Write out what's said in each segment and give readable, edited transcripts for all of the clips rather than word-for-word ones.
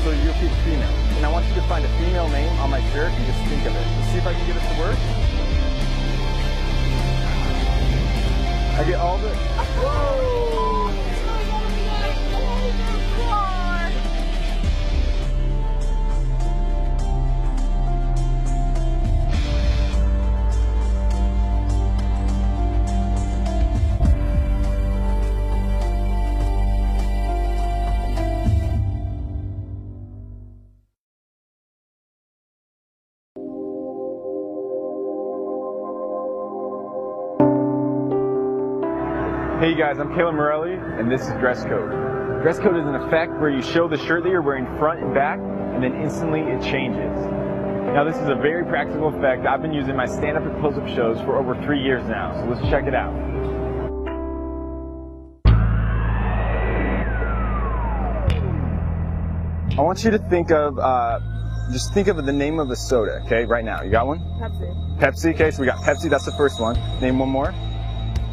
so you'll pick female. And I want you to find a female name on my shirt and just think of it. Let's see if I can get it to work. I get all the... Whoa! Hey guys, I'm Calen Morelli, and this is Dresscode. Dresscode is an effect where you show the shirt that you're wearing front and back, and then instantly it changes. Now this is a very practical effect I've been using in my stand-up and close-up shows for over 3 years now, so let's check it out. I want you to think of, just think of the name of a soda, okay, right now. You got one? Pepsi. Pepsi, okay, so we got Pepsi, that's the first one. Name one more.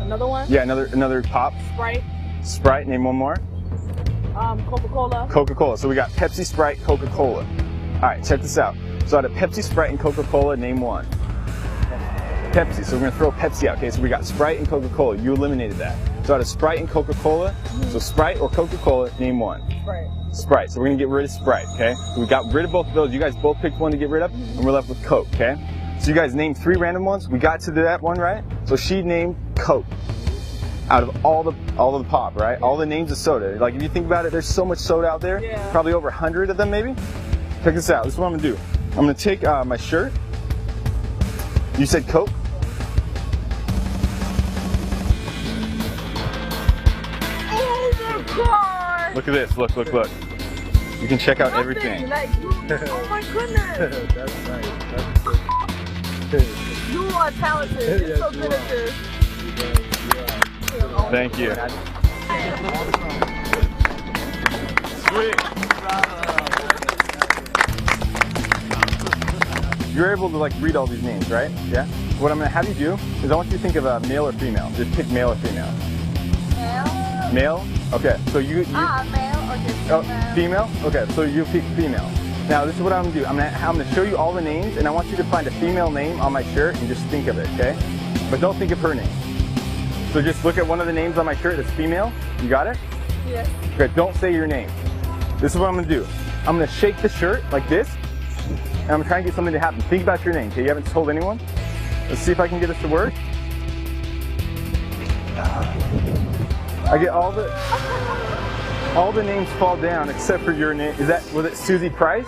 Another one? Yeah, another pop. Sprite. Sprite, name one more. Coca-Cola. Coca-Cola, so we got Pepsi, Sprite, Coca-Cola. All right, check this out. So out of Pepsi, Sprite, and Coca-Cola, name one. Pepsi, so we're gonna throw Pepsi out, okay? So we got Sprite and Coca-Cola, you eliminated that. So out of Sprite and Coca-Cola, so Sprite or Coca-Cola, name one. Sprite. Sprite, so we're gonna get rid of Sprite, okay? So we got rid of both of those, you guys both picked one to get rid of, and we're left with Coke, okay? So you guys named 3 random ones, we got to that one, right? So she named Coke. Out of all the pop, right? All the names of soda. Like if you think about it, there's so much soda out there. Yeah. Probably over 100 of them maybe. Check this out, this is what I'm gonna do. I'm gonna take my shirt. You said Coke? Oh my god! Look at this, look. You can check out Nothing, everything. like, oh my goodness! That's nice. That's You are talented. You're so good at this. Thank you. Sweet. You're able to like read all these names, right? Yeah? What I'm gonna have you do is I want you to think of a male or female. Just pick male or female. Male? Male? Okay, so you male or just female? Oh, female? Okay, so you pick female. Now this is what I'm gonna do. I'm gonna show you all the names and I want you to find a female name on my shirt and just think of it, okay? But don't think of her name. So just look at one of the names on my shirt that's female. You got it? Yes. Okay, don't say your name. This is what I'm gonna do. I'm gonna shake the shirt like this, and I'm gonna try and get something to happen. Think about your name, okay? You haven't told anyone? Let's see if I can get this to work. I get all the names fall down except for your name. Was it Susie Price?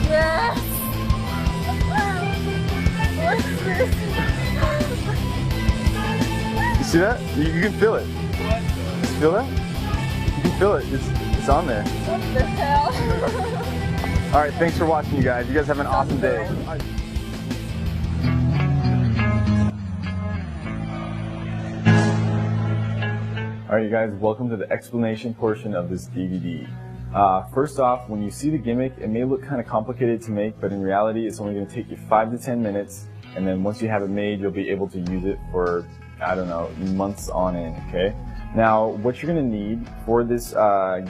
Yes. What's this? You see that? You can feel it. You feel that? You can feel it. It's on there. What the hell? All right, thanks for watching, you guys. You guys have an awesome day. All right, you guys, welcome to the explanation portion of this DVD. First off, when you see the gimmick, it may look kind of complicated to make, but in reality, it's only going to take you 5 to 10 minutes, and then once you have it made, you'll be able to use it for, I don't know, months on end, okay? Now, what you're going to need for this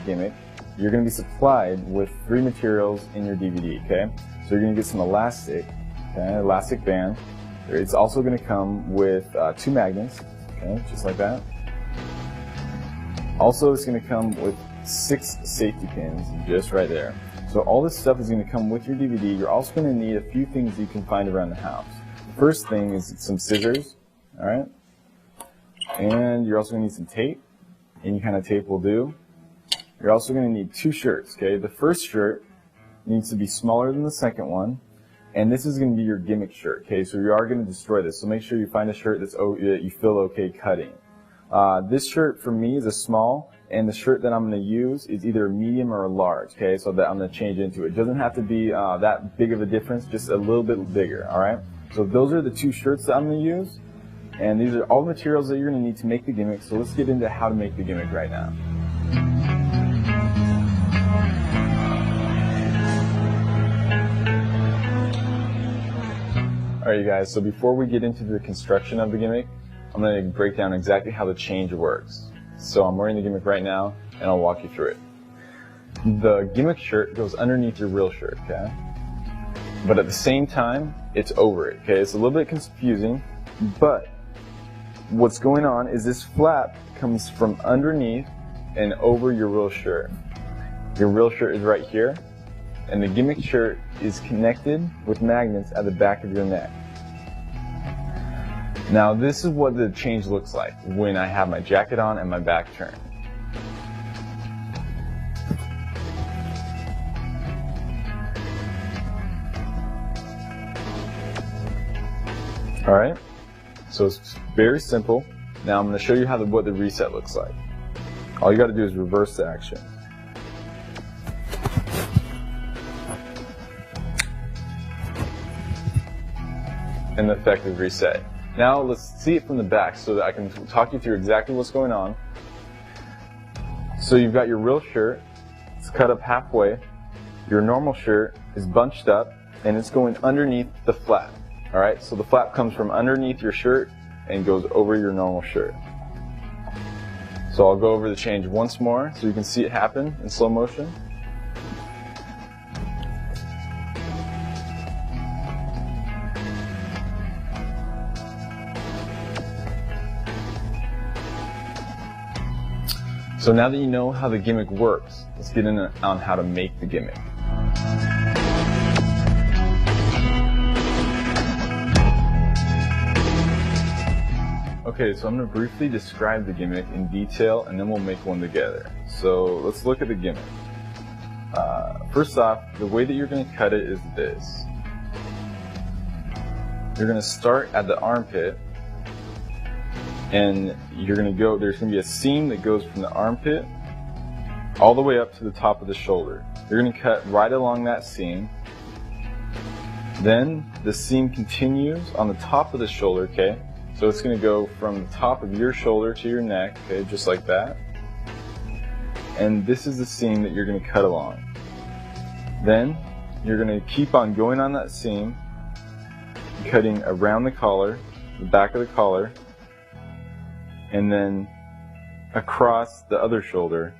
gimmick, you're going to be supplied with 3 materials in your DVD, okay? So you're going to get some elastic, okay, elastic band. It's also going to come with 2 magnets, okay, just like that. Also, it's going to come with 6 safety pins, just right there. So all this stuff is going to come with your DVD. You're also going to need a few things you can find around the house. The first thing is some scissors, all right? And you're also going to need some tape. Any kind of tape will do. You're also going to need 2 shirts, okay? The first shirt needs to be smaller than the second one. And this is going to be your gimmick shirt, okay? So you are going to destroy this. So make sure you find a shirt that you feel okay cutting. This shirt for me is a small, and the shirt that I'm going to use is either a medium or a large, okay? So that I'm going to change into it. It doesn't have to be that big of a difference, just a little bit bigger, all right? So those are the 2 shirts that I'm going to use. And these are all the materials that you're going to need to make the gimmick. So let's get into how to make the gimmick right now. Alright, you guys, so before we get into the construction of the gimmick, I'm going to break down exactly how the change works. So I'm wearing the gimmick right now, and I'll walk you through it. the gimmick shirt goes underneath your real shirt, okay? But at the same time, it's over it, okay? It's a little bit confusing, but what's going on is this flap comes from underneath and over your real shirt. Your real shirt is right here, and the gimmick shirt is connected with magnets at the back of your neck. Now this is what the change looks like when I have my jacket on and my back turned. Alright, so it's very simple. Now I'm going to show you what the reset looks like. All you got to do is reverse the action. And the effect is reset. Now let's see it from the back so that I can talk you through exactly what's going on. So you've got your real shirt, it's cut up halfway. Your normal shirt is bunched up and it's going underneath the flap. Alright, so the flap comes from underneath your shirt and goes over your normal shirt. So I'll go over the change once more so you can see it happen in slow motion. So now that you know how the gimmick works, let's get in on how to make the gimmick. Okay, so I'm going to briefly describe the gimmick in detail and then we'll make one together. So let's look at the gimmick. First off, the way that you're going to cut it is this. You're going to start at the armpit and you're going to go, there's going to be a seam that goes from the armpit all the way up to the top of the shoulder. You're going to cut right along that seam. Then the seam continues on the top of the shoulder, okay? So it's going to go from the top of your shoulder to your neck, okay, just like that. And this is the seam that you're going to cut along. Then you're going to keep on going on that seam, cutting around the collar, the back of the collar, and then across the other shoulder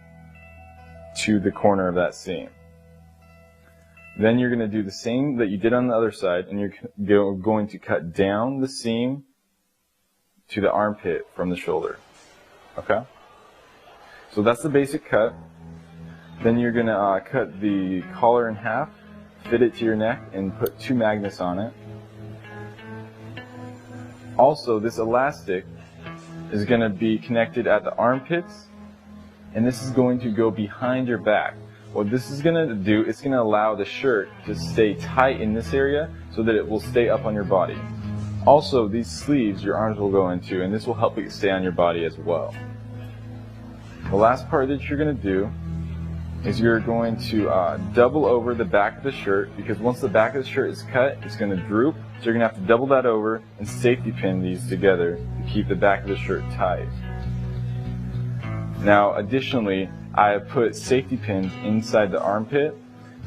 to the corner of that seam. Then you're going to do the same that you did on the other side, and you're going to cut down the seam to the armpit from the shoulder. Okay? So that's the basic cut. Then you're going to cut the collar in half, fit it to your neck, and put 2 magnets on it. Also, this elastic is going to be connected at the armpits, and this is going to go behind your back. What this is going to do, it's going to allow the shirt to stay tight in this area so that it will stay up on your body. Also, these sleeves your arms will go into, and this will help it stay on your body as well. The last part that you're going to do is you're going to double over the back of the shirt, because once the back of the shirt is cut, it's going to droop, so you're going to have to double that over and safety pin these together to keep the back of the shirt tight. Now, additionally, I have put safety pins inside the armpit,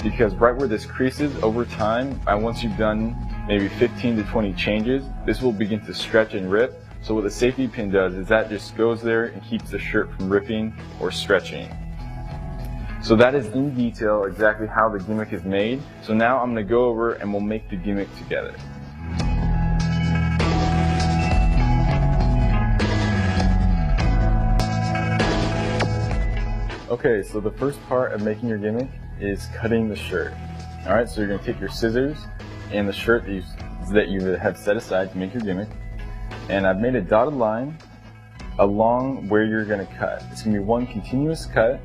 because right where this creases, over time, once you've done maybe 15 to 20 changes, this will begin to stretch and rip. So what the safety pin does is that just goes there and keeps the shirt from ripping or stretching. So that is in detail exactly how the gimmick is made. So now I'm going to go over and we'll make the gimmick together. Okay, so the first part of making your gimmick is cutting the shirt. Alright, so you're going to take your scissors and the shirt that you have set aside to make your gimmick, and I've made a dotted line along where you're going to cut. It's going to be one continuous cut,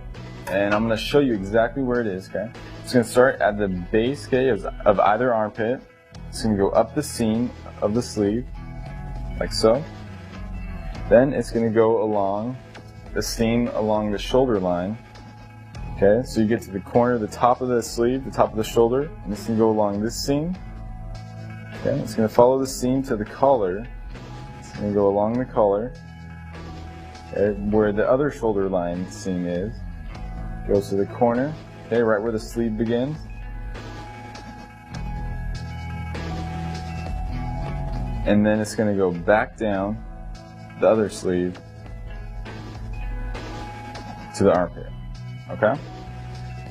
and I'm going to show you exactly where it is, okay? It's going to start at the base, okay, of either armpit. It's going to go up the seam of the sleeve, like so. Then it's going to go along the seam along the shoulder line. Okay, so you get to the corner, the top of the sleeve, the top of the shoulder, and it's going to go along this seam. Okay, it's going to follow the seam to the collar. It's going to go along the collar, okay, where the other shoulder line seam is. Goes to the corner, okay, right where the sleeve begins. And then it's going to go back down the other sleeve to the armpit. Okay?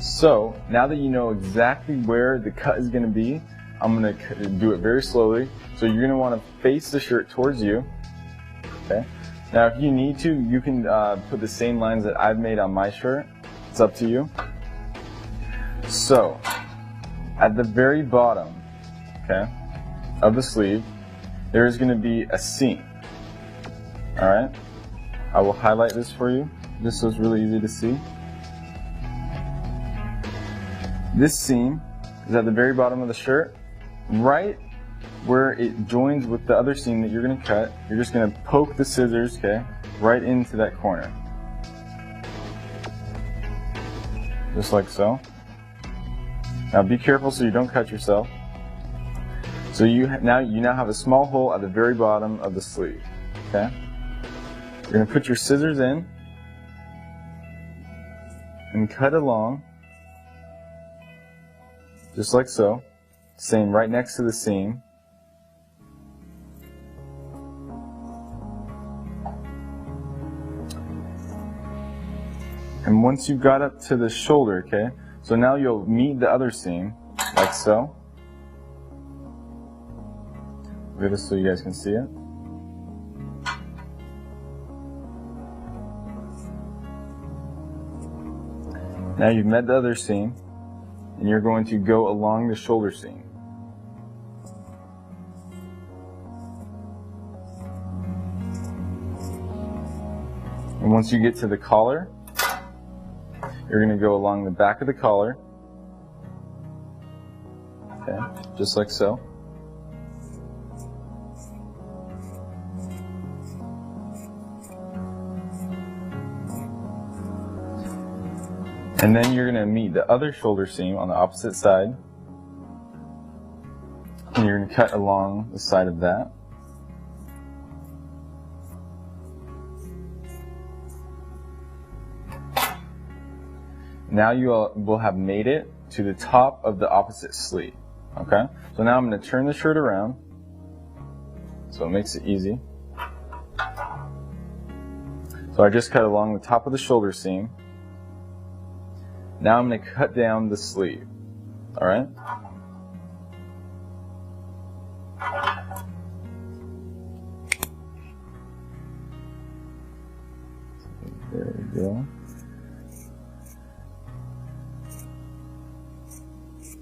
So now that you know exactly where the cut is going to be, I'm going to do it very slowly. So you're going to want to face the shirt towards you. Okay. Now if you need to, you can put the same lines that I've made on my shirt. It's up to you. So at the very bottom, okay, of the sleeve, there is going to be a seam. All right. I will highlight this for you, just so it's really easy to see. This seam is at the very bottom of the shirt, right where it joins with the other seam that you're going to cut. You're just going to poke the scissors, okay, right into that corner. Just like so. Now be careful so you don't cut yourself. So you now have a small hole at the very bottom of the sleeve, okay? You're going to put your scissors in and cut along, just like so, staying right next to the seam. And once you got up to the shoulder, okay, so now you'll meet the other seam, like so. Look at this so you guys can see it. Now you've met the other seam, and you're going to go along the shoulder seam. And once you get to the collar, you're going to go along the back of the collar, okay, just like so. And then you're going to meet the other shoulder seam on the opposite side, and you're going to cut along the side of that. Now you will have made it to the top of the opposite sleeve, okay? So now I'm going to turn the shirt around, so it makes it easy. So I just cut along the top of the shoulder seam. Now I'm going to cut down the sleeve, all right? There we go.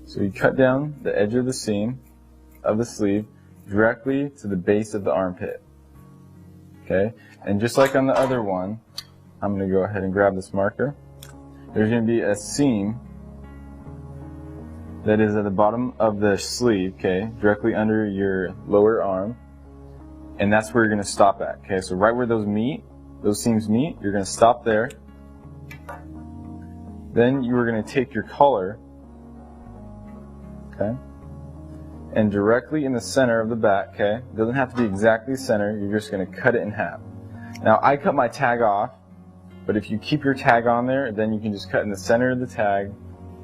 So you cut down the edge of the seam of the sleeve directly to the base of the armpit, okay? And just like on the other one, I'm going to go ahead and grab this marker. There's going to be a seam that is at the bottom of the sleeve, okay, directly under your lower arm, and that's where you're going to stop at, okay? So right where those seams meet, you're going to stop there. Then you are going to take your collar, okay, and directly in the center of the back, okay, it doesn't have to be exactly center, you're just going to cut it in half. Now I cut my tag off, but if you keep your tag on there, then you can just cut in the center of the tag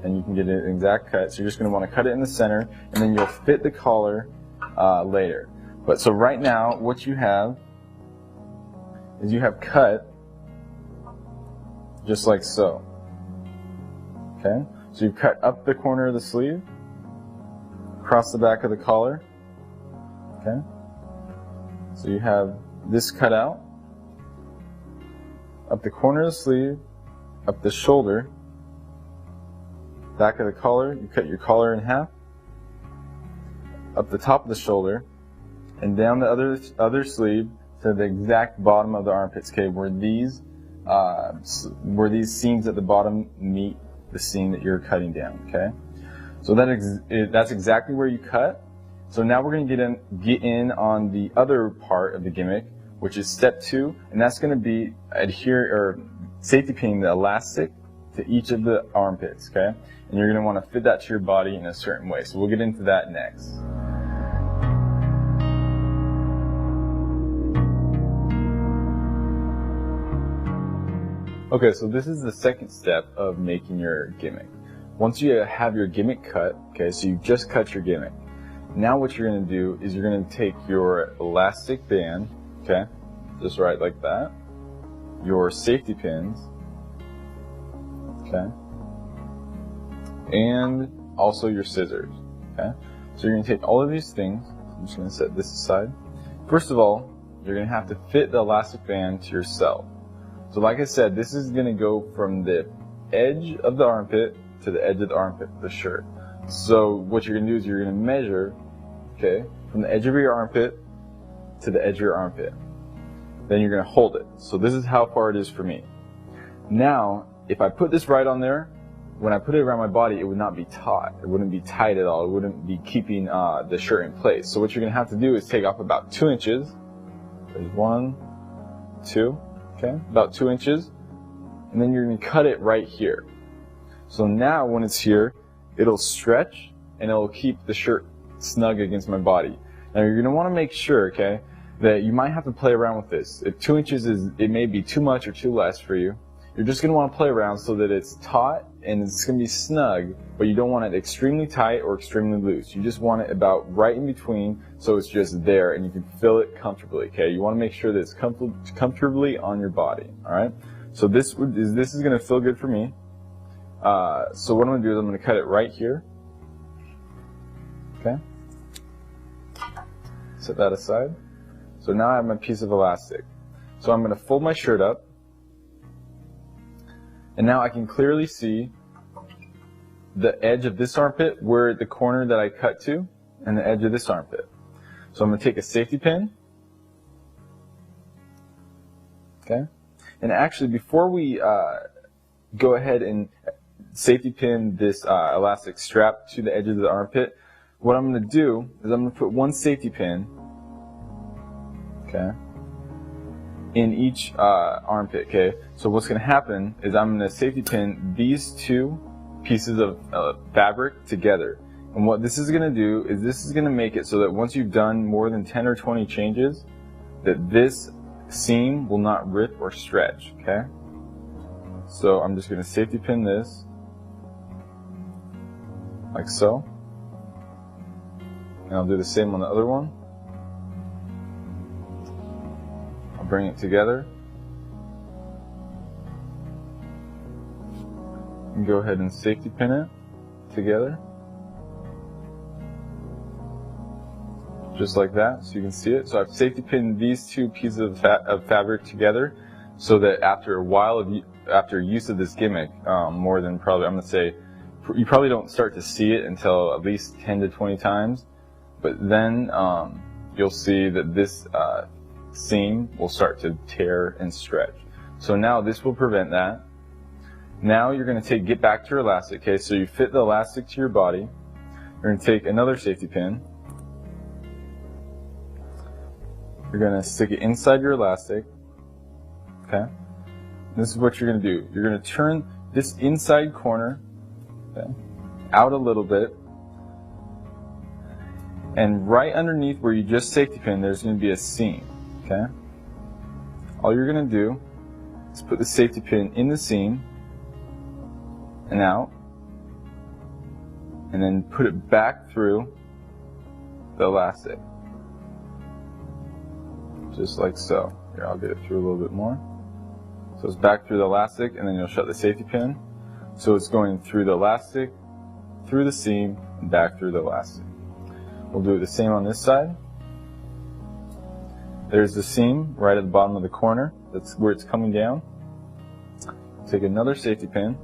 and you can get an exact cut. So you're just going to want to cut it in the center, and then you'll fit the collar later. But so right now, what you have is you have cut just like so. Okay? So you've cut up the corner of the sleeve, across the back of the collar. Okay? So you have this cut out, up the corner of the sleeve, up the shoulder, back of the collar, you cut your collar in half, up the top of the shoulder, and down the other sleeve to the exact bottom of the armpits, okay, where these seams at the bottom meet the seam that you're cutting down, okay? So that's exactly where you cut. So now we're going to get in on the other part of the gimmick, which is step 2, and that's going to be safety pinning the elastic to each of the armpits, okay? And you're going to want to fit that to your body in a certain way. So we'll get into that next. Okay, so this is the second step of making your gimmick. Once you have your gimmick cut, okay, so you just cut your gimmick. Now what you're going to do is you're going to take your elastic band, okay, just right like that, your safety pins, okay, and also your scissors. Okay, so you're going to take all of these things. I'm just going to set this aside. First of all, you're going to have to fit the elastic band to yourself. So like I said, this is going to go from the edge of the armpit to the edge of the armpit of the shirt. So what you're going to do is you're going to measure, okay, from the edge of your armpit to the edge of your armpit. Then you're going to hold it. So this is how far it is for me. Now, if I put this right on there, when I put it around my body, it would not be taut. It wouldn't be tight at all. It wouldn't be keeping the shirt in place. So what you're going to have to do is take off about 2 inches. There's 1, 2, okay, about 2 inches. And then you're going to cut it right here. So now when it's here, it'll stretch and it'll keep the shirt snug against my body. Now you're going to want to make sure, okay, that you might have to play around with this. If 2 inches it may be too much or too less for you, you're just going to want to play around so that it's taut and it's going to be snug, but you don't want it extremely tight or extremely loose. You just want it about right in between, so it's just there and you can feel it comfortably, okay? You want to make sure that it's comfortably on your body, all right? So this is going to feel good for me. So what I'm going to do is I'm going to cut it right here, okay? Set that aside. So now I have my piece of elastic. So I'm going to fold my shirt up. And now I can clearly see the edge of this armpit where the corner that I cut to and the edge of this armpit. So I'm going to take a safety pin. Okay. And actually before we go ahead and safety pin this elastic strap to the edge of the armpit, what I'm going to do is I'm going to put one safety pin, okay, in each armpit, okay? So what's going to happen is I'm going to safety pin these two pieces of fabric together. And what this is going to do is this is going to make it so that once you've done more than 10 or 20 changes, that this seam will not rip or stretch, okay? So I'm just going to safety pin this, like so. And I'll do the same on the other one. Bring it together and go ahead and safety pin it together just like that so you can see it. So I've safety pinned these two pieces of fabric together so that after a while after use of this gimmick, more than probably, I'm going to say, you probably don't start to see it until at least 10 to 20 times, but then you'll see that this seam will start to tear and stretch. So now this will prevent that. Now you're going to get back to your elastic, okay? So you fit the elastic to your body. You're going to take another safety pin. You're going to stick it inside your elastic, okay? This is what you're going to do. You're going to turn this inside corner, okay, out a little bit. And right underneath where you just safety pinned, there's going to be a seam. Okay. All you're going to do is put the safety pin in the seam and out, and then put it back through the elastic, just like so. Here, I'll get it through a little bit more. So it's back through the elastic, and then you'll shut the safety pin. So it's going through the elastic, through the seam, and back through the elastic. We'll do the same on this side. There's the seam right at the bottom of the corner. That's where it's coming down. Take another safety pin.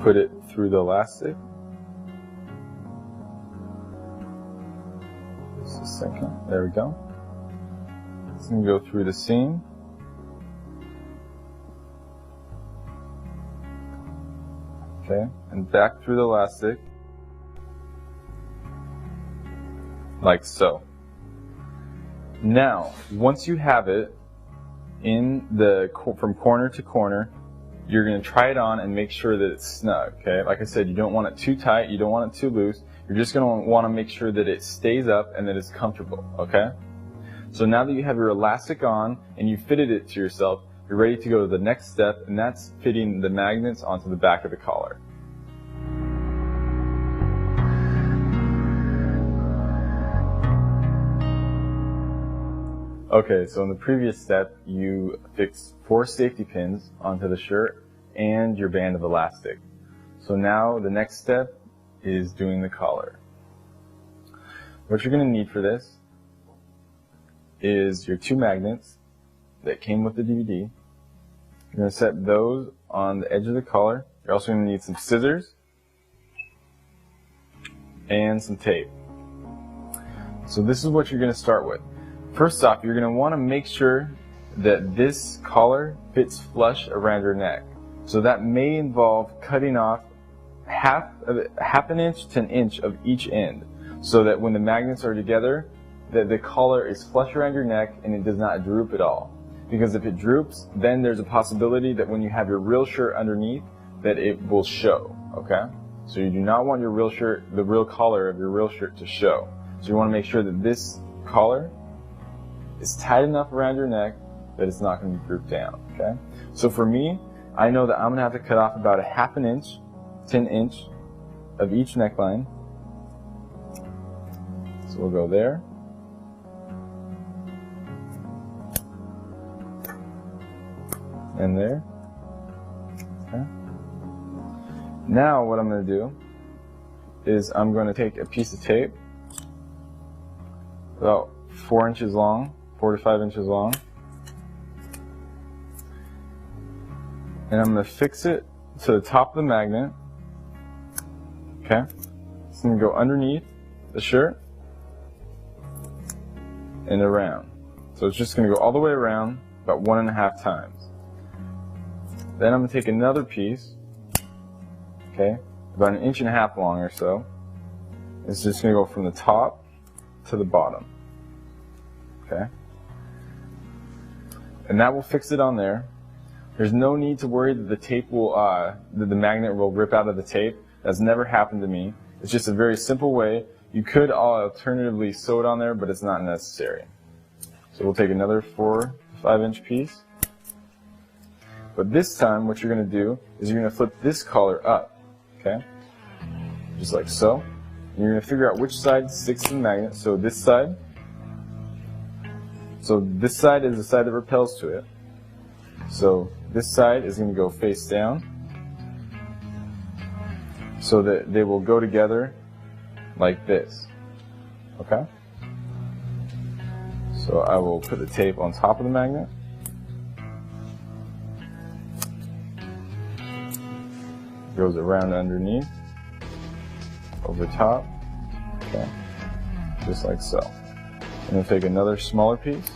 Put it through the elastic. Just a second. There we go. It's going to go through the seam. Okay, and back through the elastic. Like so. Now, once you have it in from corner to corner, you're going to try it on and make sure that it's snug, okay? Like I said, you don't want it too tight, you don't want it too loose. You're just going to want to make sure that it stays up and that it's comfortable, okay? So now that you have your elastic on and you fitted it to yourself, you're ready to go to the next step, and that's fitting the magnets onto the back of the collar. Okay, so in the previous step, you fixed 4 safety pins onto the shirt and your band of elastic. So now the next step is doing the collar. What you're going to need for this is your 2 magnets that came with the DVD. You're going to set those on the edge of the collar. You're also going to need some scissors and some tape. So this is what you're going to start with. First off, you're going to want to make sure that this collar fits flush around your neck. So that may involve cutting off half an inch to an inch of each end, so that when the magnets are together, that the collar is flush around your neck and it does not droop at all. Because if it droops, then there's a possibility that when you have your real shirt underneath, that it will show, okay? So you do not want your real shirt, the real collar of your real shirt to show. So you want to make sure that this collar is tight enough around your neck that it's not going to be drooped down, okay? So for me, I know that I'm going to have to cut off about a half an inch to an inch of each neckline. So we'll go there. And there. Okay. Now what I'm going to do is I'm going to take a piece of tape about 4 inches long, 4 to 5 inches long, and I'm going to fix it to the top of the magnet. Okay, it's going to go underneath the shirt and around. So it's just going to go all the way around about 1.5 times. Then I'm going to take another piece, okay, about 1.5 inches long or so. It's just going to go from the top to the bottom. Okay, and that will fix it on there. There's no need to worry that the tape will, that the magnet will rip out of the tape. That's never happened to me. It's just a very simple way. You could alternatively sew it on there, but it's not necessary. So we'll take another 4 to 5 inch piece. But this time, what you're going to do is you're going to flip this collar up, okay, just like so. And you're going to figure out which side sticks to the magnet. So this side. So this side is the side that repels to it. So this side is going to go face down so that they will go together like this. Okay? So I will put the tape on top of the magnet. Goes around underneath, over top, okay, just like so. And then take another smaller piece,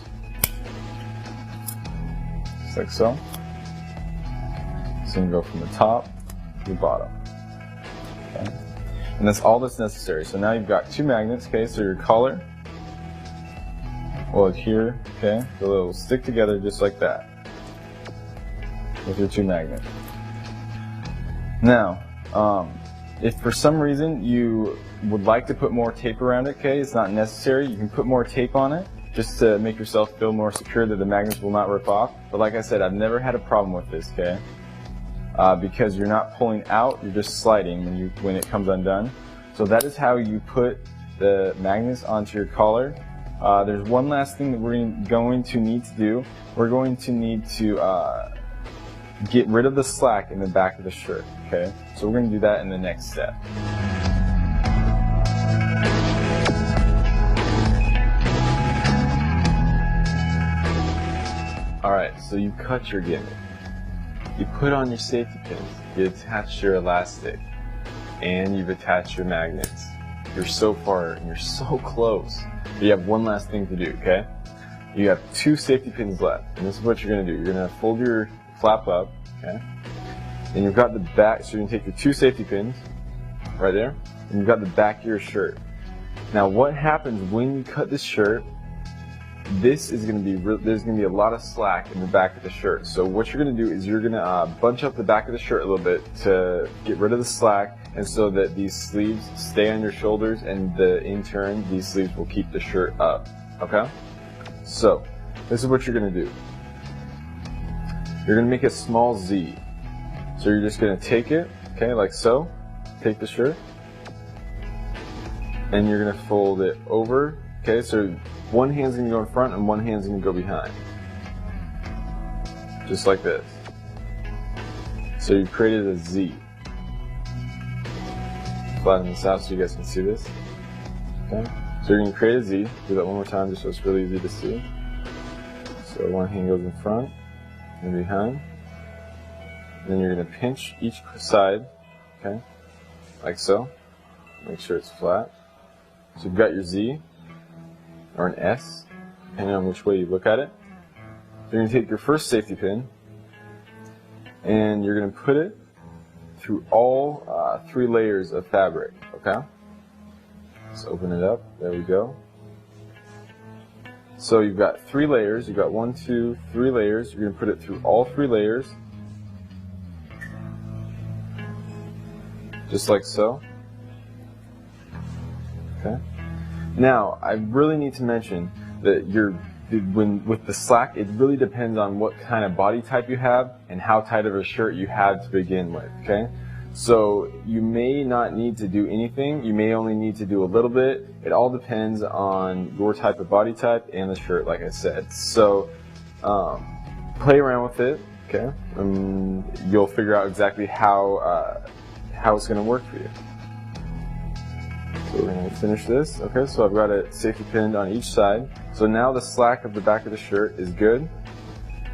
just like so. So you go from the top to the bottom. Okay. And that's all that's necessary. So now you've got 2 magnets, okay, so your collar will adhere, okay, so they'll stick together just like that with your 2 magnets. Now, if for some reason you would like to put more tape around it, okay, it's not necessary. You can put more tape on it just to make yourself feel more secure that the magnets will not rip off. But like I said, I've never had a problem with this, okay, because you're not pulling out, you're just sliding when it comes undone. So that is how you put the magnets onto your collar. There's one last thing that we're going to need to do. We're going to need to get rid of the slack in the back of the shirt, okay? So we're going to do that in the next step. Alright, so you cut your gimmick. You put on your safety pins, you attach your elastic, and you've attached your magnets. You're so far, and you're so close. But you have one last thing to do, okay? You have 2 safety pins left, and this is what you're going to do. You're going to fold your flap up, okay? And you've got the back, so you're going to take your 2 safety pins, right there, and you've got the back of your shirt. Now what happens when you cut this shirt, this is going to be, there's going to be a lot of slack in the back of the shirt. So what you're going to do is you're going to bunch up the back of the shirt a little bit to get rid of the slack, and so that these sleeves stay on your shoulders, and in turn, these sleeves will keep the shirt up, okay? So this is what you're going to do. You're going to make a small Z. So you're just going to take it, okay, like so. Take the shirt, and you're going to fold it over, okay, so one hand's gonna go in front and one hand's gonna go behind. Just like this. So you've created a Z. Flatten this out so you guys can see this. Okay. So you're gonna create a Z. Do that one more time just so it's really easy to see. So one hand goes in front and behind. Then you're going to pinch each side, okay, like so. Make sure it's flat. So you've got your Z, or an S, depending on which way you look at it. So you're going to take your first safety pin, and you're going to put it through all 3 layers of fabric, okay? Let's open it up. There we go. So you've got 3 layers. You've got 1, 2, 3 layers. You're going to put it through all 3 layers. Just like so. Okay. Now, I really need to mention that with the slack, it really depends on what kind of body type you have and how tight of a shirt you have to begin with, okay? So you may not need to do anything. You may only need to do a little bit. It all depends on your type of body type and the shirt, like I said. So play around with it, okay? You'll figure out exactly how it's going to work for you. So we're going to finish this. Okay, so I've got it safety pinned on each side. So now the slack of the back of the shirt is good.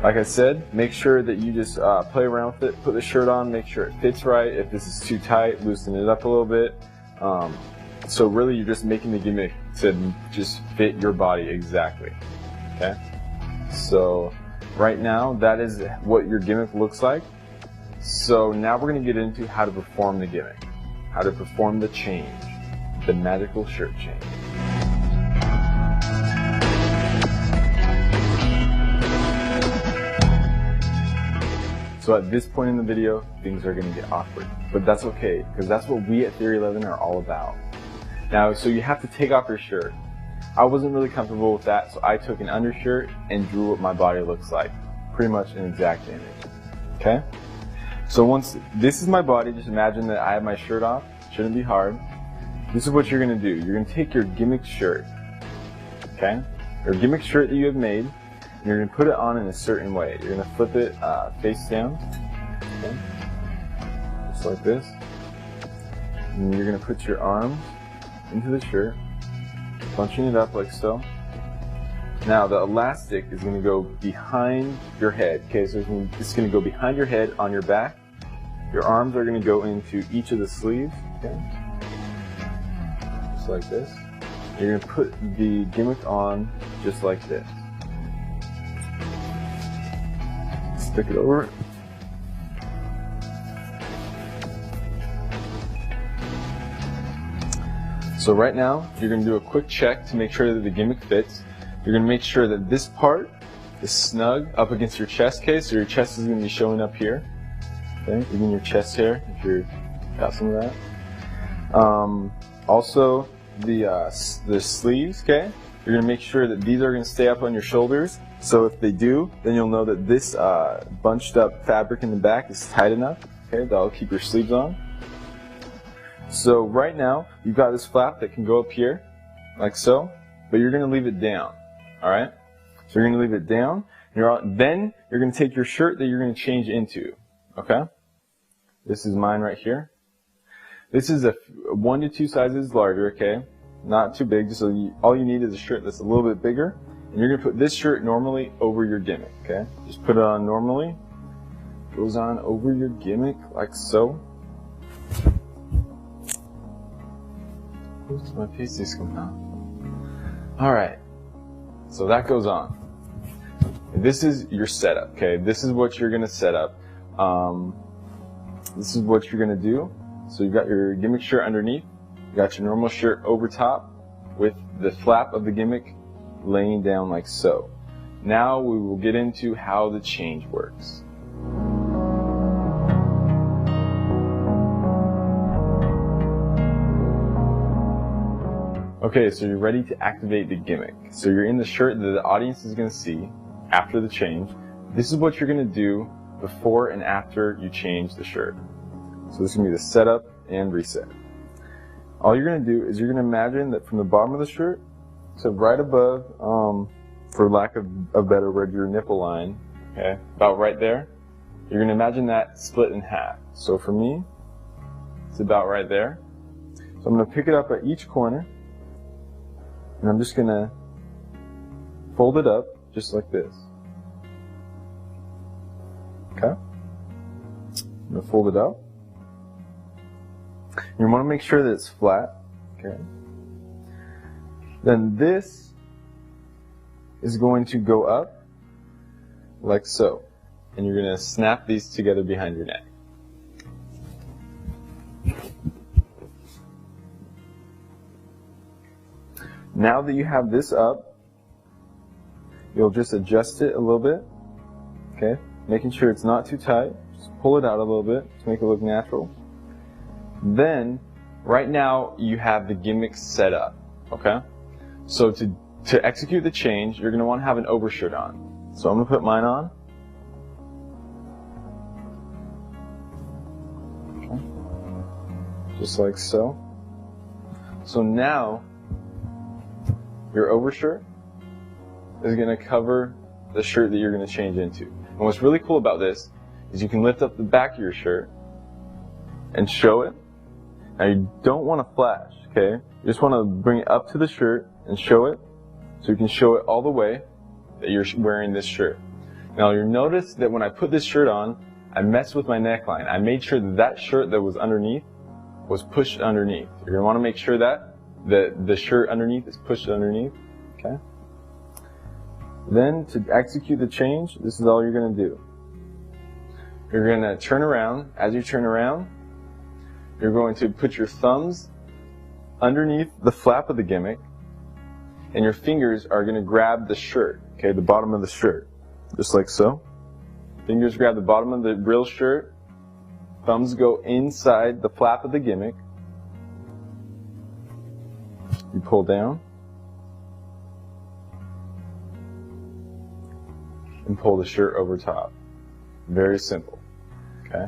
Like I said, make sure that you just play around with it, put the shirt on, make sure it fits right. If this is too tight, loosen it up a little bit. So really you're just making the gimmick to just fit your body exactly. Okay? So right now that is what your gimmick looks like. So now we're going to get into how to perform the gimmick, how to perform the change, the magical shirt change. So at this point in the video, things are going to get awkward, but that's okay, because that's what we at Theory 11 are all about. Now, so you have to take off your shirt. I wasn't really comfortable with that, so I took an undershirt and drew what my body looks like, pretty much an exact image. Okay? So once this is my body, just imagine that I have my shirt off. Shouldn't be hard. This is what you're going to do. You're going to take your gimmick shirt, okay, or gimmick shirt that you have made, and you're going to put it on in a certain way. You're going to flip it face down, okay, just like this. And you're going to put your arms into the shirt, bunching it up like so. Now the elastic is going to go behind your head. Okay, so it's going to go behind your head on your back. Your arms are going to go into each of the sleeves. Okay, just like this. You're going to put the gimmick on just like this. Stick it over. So right now, you're going to do a quick check to make sure that the gimmick fits. You're going to make sure that this part is snug up against your chest case, so your chest is going to be showing up here. Okay, even your chest hair, if you've got some of that. Also, the sleeves, okay? You're going to make sure that these are going to stay up on your shoulders. So if they do, then you'll know that this bunched up fabric in the back is tight enough. Okay, that'll keep your sleeves on. So right now, you've got this flap that can go up here, like so, but you're going to leave it down. Alright? So you're going to leave it down. Then you're going to take your shirt that you're going to change into. Okay? This is mine right here. This is a 1 to 2 sizes larger, okay? Not too big, just so all you need is a shirt that's a little bit bigger. And you're going to put this shirt normally over your gimmick, okay? Just put it on normally. Goes on over your gimmick, like so. Oops, my pasties coming out. Alright. So that goes on. This is your setup, okay? This is what you're going to set up. This is what you're going to do. So you've got your gimmick shirt underneath. You got your normal shirt over top with the flap of the gimmick laying down like so. Now we will get into how the change works. Okay, so you're ready to activate the gimmick. So you're in the shirt that the audience is going to see after the change. This is what you're going to do before and after you change the shirt. So this is going to be the setup and reset. All you're going to do is you're going to imagine that from the bottom of the shirt to right above, for lack of a better word, your nipple line, okay, about right there, you're going to imagine that split in half. So for me, it's about right there. So I'm going to pick it up at each corner, and I'm just going to fold it up just like this. Okay? I'm going to fold it up. You want to make sure that it's flat. Okay? Then this is going to go up like so. And you're going to snap these together behind your neck. Now that you have this up, you'll just adjust it a little bit, okay? Making sure it's not too tight. Just pull it out a little bit to make it look natural. Then, right now, you have the gimmick set up, okay? So to execute the change, you're going to want to have an overshirt on. So I'm going to put mine on. Okay. Just like so. So now, your overshirt is going to cover the shirt that you're going to change into. And what's really cool about this is you can lift up the back of your shirt and show it. Now you don't want to flash, okay? You just want to bring it up to the shirt and show it, so you can show it all the way that you're wearing this shirt. Now you'll notice that when I put this shirt on, I messed with my neckline. I made sure that that shirt that was underneath was pushed underneath. You're going to want to make sure that the shirt underneath is pushed underneath, okay? Then to execute the change, this is all you're going to do. You're going to turn around. As you turn around, you're going to put your thumbs underneath the flap of the gimmick, and your fingers are going to grab the shirt, okay, the bottom of the shirt, just like so. Fingers grab the bottom of the real shirt, thumbs go inside the flap of the gimmick, you pull down, and pull the shirt over top. Very simple, okay?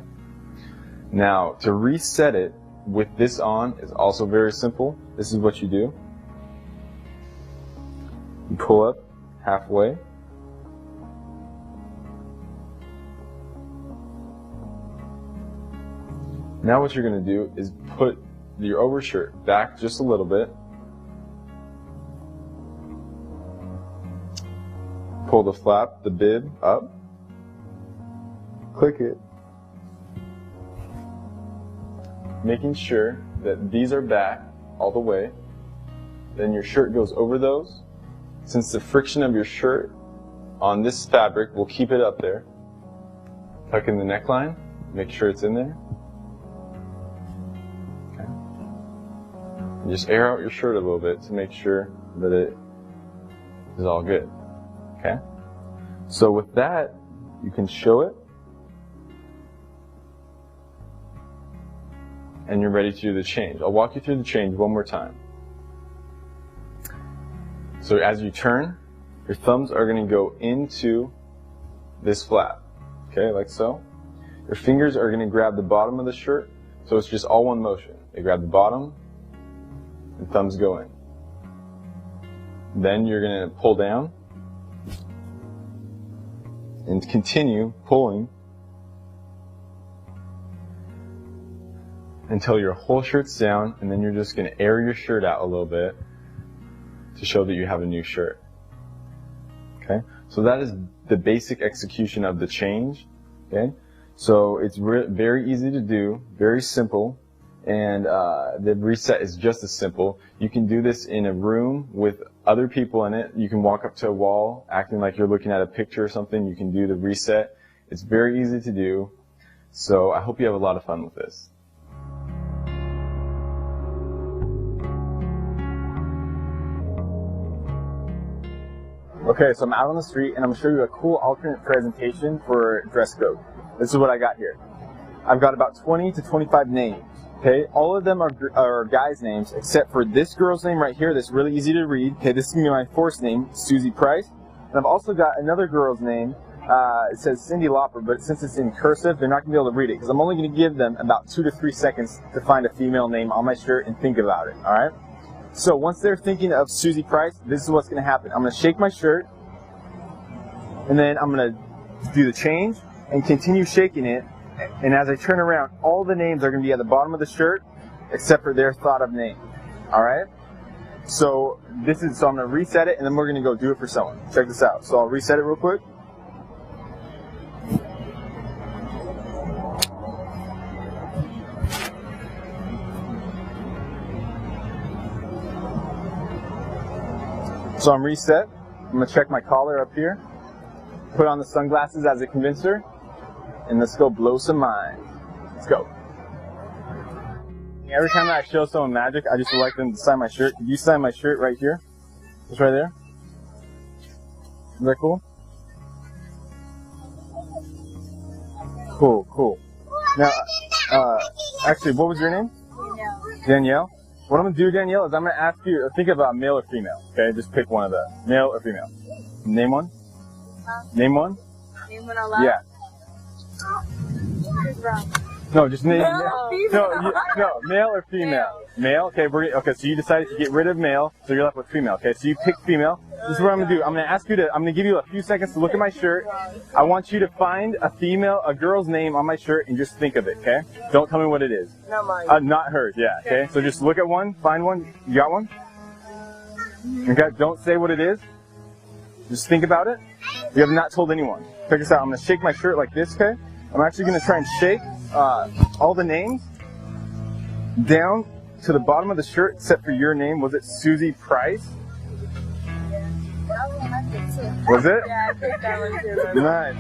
Now, to reset it with this on is also very simple. This is what you do. You pull up halfway. Now what you're going to do is put your overshirt back just a little bit. Pull the flap, the bib up. Click it. Making sure that these are back all the way. Then your shirt goes over those. Since the friction of your shirt on this fabric will keep it up there, tuck in the neckline, make sure it's in there. Okay. And just air out your shirt a little bit to make sure that it is all good. Okay? So with that, you can show it. And you're ready to do the change. I'll walk you through the change one more time. So as you turn, your thumbs are going to go into this flap, okay, like so. Your fingers are going to grab the bottom of the shirt, so it's just all one motion. They grab the bottom, and thumbs go in. Then you're going to pull down, and continue pulling until your whole shirt's down, and then you're just going to air your shirt out a little bit to show that you have a new shirt. Okay, so that is the basic execution of the change. Okay, so it's very easy to do, very simple, and the reset is just as simple. You can do this in a room with other people in it. You can walk up to a wall acting like you're looking at a picture or something. You can do the reset. It's very easy to do, so I hope you have a lot of fun with this. Okay, so I'm out on the street and I'm going to show you a cool alternate presentation for Dresscode. This is what I got here. I've got about 20 to 25 names. Okay, all of them are guys' names except for this girl's name right here that's really easy to read. Okay, this is going to be my first name, Susie Price. And I've also got another girl's name. It says Cindy Lauper, but since it's in cursive, they're not going to be able to read it because I'm only going to give them about 2 to 3 seconds to find a female name on my shirt and think about it. All right? So once they're thinking of Susie Price, this is what's going to happen. I'm going to shake my shirt, and then I'm going to do the change and continue shaking it. And as I turn around, all the names are going to be at the bottom of the shirt, except for their thought of name. All right? So I'm going to reset it, and then we're going to go do it for someone. Check this out. So I'll reset it real quick. So I'm reset. I'm going to check my collar up here. Put on the sunglasses as a convincer. And let's go blow some minds. Let's go. Every time that I show someone magic, I just like them to sign my shirt. Could you sign my shirt right here? Just right there. Is that cool? Cool, cool. Now, actually, what was your name? Danielle. What I'm going to do, Danielle, is I'm going to ask you, think about male or female, okay? Just pick one of them. Male or female. Name one. Name one. Name one out loud? Yeah. No, just name. No, male or female. Male. Okay, okay. So you decided to get rid of male, so you're left with female. Okay, so you pick female. This is what I'm gonna do. I'm gonna ask you to. I'm gonna give you a few seconds to look at my shirt. I want you to find a girl's name on my shirt, and just think of it. Okay? Don't tell me what it is. Not mine. Not hers. Yeah. Okay. So just look at one, find one. You got one? Okay. Don't say what it is. Just think about it. You have not told anyone. Check this out. I'm gonna shake my shirt like this. Okay? I'm actually gonna try and shake all the names down to the bottom of the shirt except for your name. Was it Susie Price? Was it? Yeah, I picked that one too. Nice.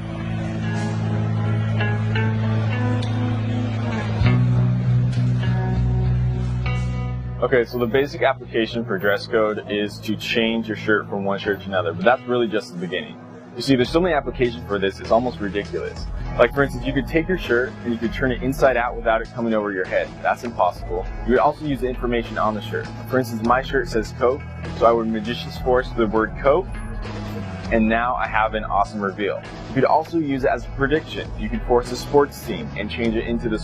Okay, so the basic application for dress code is to change your shirt from one shirt to another, but that's really just the beginning. You see, there's so many applications for this, it's almost ridiculous. Like, for instance, you could take your shirt and you could turn it inside out without it coming over your head. That's impossible. You would also use the information on the shirt. For instance, my shirt says Coke, so I would Magician's Force the word Coke, and now I have an awesome reveal. You could also use it as a prediction. You could force a sports team and change it into the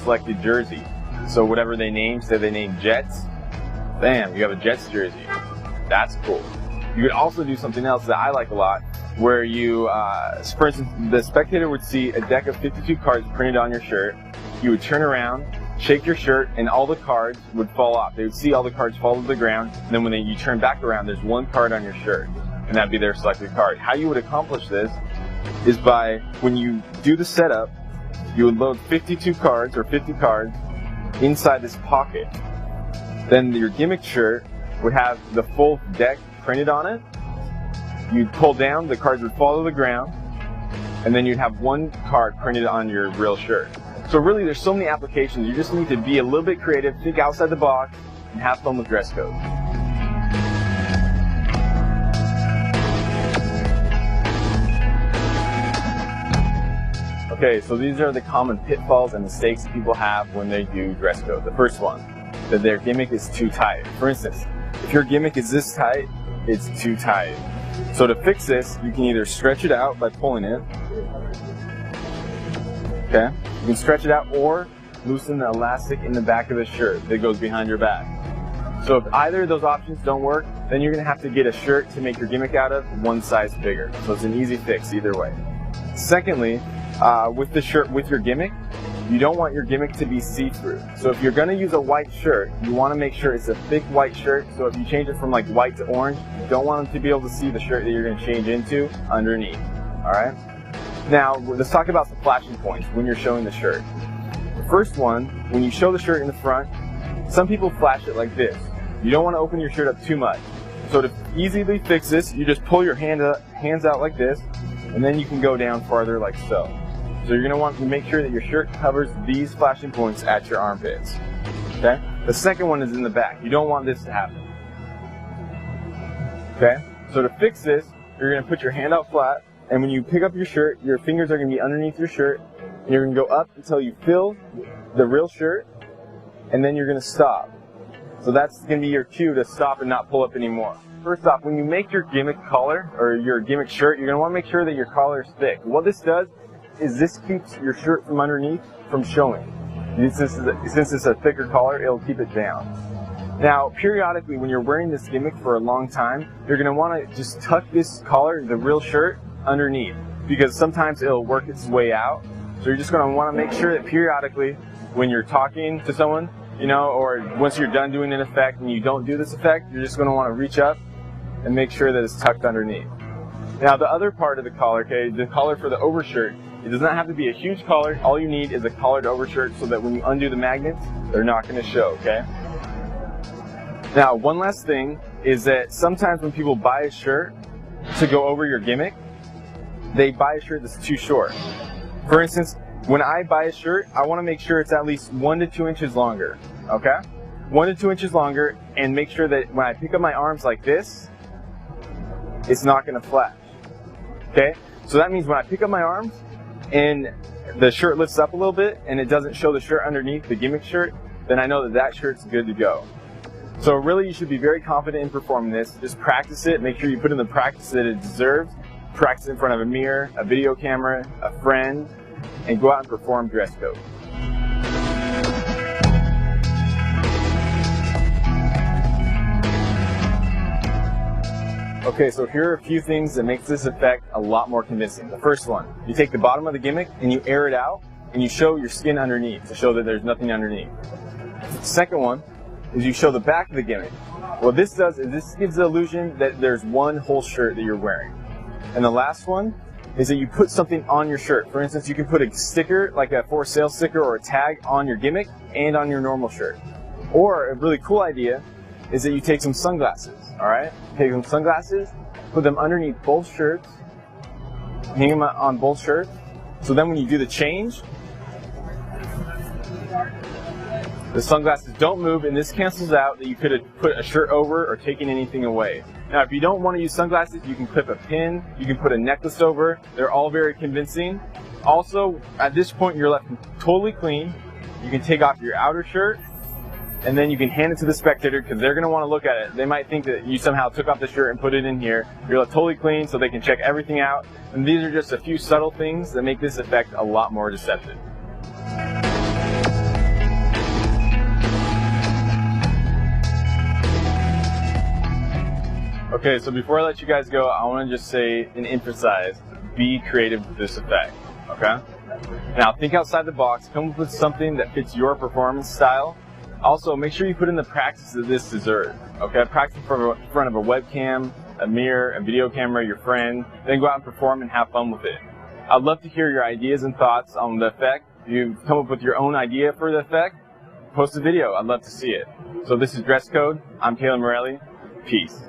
selected jersey. So whatever they name, say they name Jets, bam, you have a Jets jersey. That's cool. You could also do something else that I like a lot, where you, for instance, the spectator would see a deck of 52 cards printed on your shirt. You would turn around, shake your shirt, and all the cards would fall off. They would see all the cards fall to the ground, and then when you turn back around, there's one card on your shirt, and that'd be their selected card. How you would accomplish this is by, when you do the setup, you would load 52 cards, or 50 cards, inside this pocket. Then your gimmick shirt would have the full deck printed on it. You'd pull down, the cards would fall to the ground, and then you'd have one card printed on your real shirt. So really, there's so many applications. You just need to be a little bit creative, think outside the box, and have fun with dress code. Okay, so these are the common pitfalls and mistakes that people have when they do dress code. The first one, that their gimmick is too tight. For instance, if your gimmick is this tight, it's too tight. So to fix this, you can either stretch it out by pulling it. Okay? You can stretch it out or loosen the elastic in the back of the shirt that goes behind your back. So if either of those options don't work, then you're going to have to get a shirt to make your gimmick out of one size bigger. So it's an easy fix either way. Secondly, with the shirt with your gimmick, you don't want your gimmick to be see-through. So if you're going to use a white shirt, you want to make sure it's a thick white shirt. So if you change it from like white to orange, you don't want them to be able to see the shirt that you're going to change into underneath. Alright? Now, let's talk about some flashing points when you're showing the shirt. The first one, when you show the shirt in the front, some people flash it like this. You don't want to open your shirt up too much. So to easily fix this, you just pull your hands out like this, and then you can go down farther like so. So you're going to want to make sure that your shirt covers these flashing points at your armpits. Okay? The second one is in the back. You don't want this to happen. Okay? So to fix this, you're going to put your hand out flat, and when you pick up your shirt, your fingers are going to be underneath your shirt, and you're going to go up until you fill the real shirt, and then you're going to stop. So that's going to be your cue to stop and not pull up anymore. First off, when you make your gimmick collar, or your gimmick shirt, you're going to want to make sure that your collar is thick. What this does is this keeps your shirt from underneath from showing. Since it's a thicker collar, it'll keep it down. Now, periodically, when you're wearing this gimmick for a long time, you're going to want to just tuck this collar, the real shirt, underneath, because sometimes it'll work its way out. So you're just going to want to make sure that periodically, when you're talking to someone, or once you're done doing an effect and you don't do this effect, you're just going to want to reach up and make sure that it's tucked underneath. Now, the other part of the collar, okay, the collar for the overshirt, it does not have to be a huge collar. All you need is a collared overshirt so that when you undo the magnets, they're not going to show, okay? Now, one last thing is that sometimes when people buy a shirt to go over your gimmick, they buy a shirt that's too short. For instance, when I buy a shirt, I want to make sure it's at least 1 to 2 inches longer, okay? 1 to 2 inches longer, and make sure that when I pick up my arms like this, it's not going to flash, okay? So that means when I pick up my arms and the shirt lifts up a little bit and it doesn't show the shirt underneath, the gimmick shirt, then I know that that shirt's good to go. So really, you should be very confident in performing this. Just practice it. Make sure you put in the practice that it deserves. Practice in front of a mirror, a video camera, a friend, and go out and perform dress code. Okay, so here are a few things that makes this effect a lot more convincing. The first one, you take the bottom of the gimmick and you air it out and you show your skin underneath to show that there's nothing underneath. The second one is you show the back of the gimmick. What this does is this gives the illusion that there's one whole shirt that you're wearing. And the last one is that you put something on your shirt. For instance, you can put a sticker, like a for sale sticker or a tag on your gimmick and on your normal shirt. Or a really cool idea is that you take some sunglasses, all right? Take some sunglasses, put them underneath both shirts, hang them on both shirts, so then when you do the change, the sunglasses don't move, and this cancels out that you could have put a shirt over or taken anything away. Now, if you don't want to use sunglasses, you can clip a pin, you can put a necklace over. They're all very convincing. Also, at this point, you're left totally clean. You can take off your outer shirt, and then you can hand it to the spectator because they're going to want to look at it. They might think that you somehow took off the shirt and put it in here. You're left totally clean so they can check everything out. And these are just a few subtle things that make this effect a lot more deceptive. Okay, so before I let you guys go, I want to just say and emphasize, be creative with this effect, okay? Now, think outside the box, come up with something that fits your performance style. Also, make sure you put in the practice that this deserves, okay? Practice in front of a webcam, a mirror, a video camera, your friend, then go out and perform and have fun with it. I'd love to hear your ideas and thoughts on the effect. If you come up with your own idea for the effect, post a video. I'd love to see it. So this is Dress Code. I'm Calen Morelli. Peace.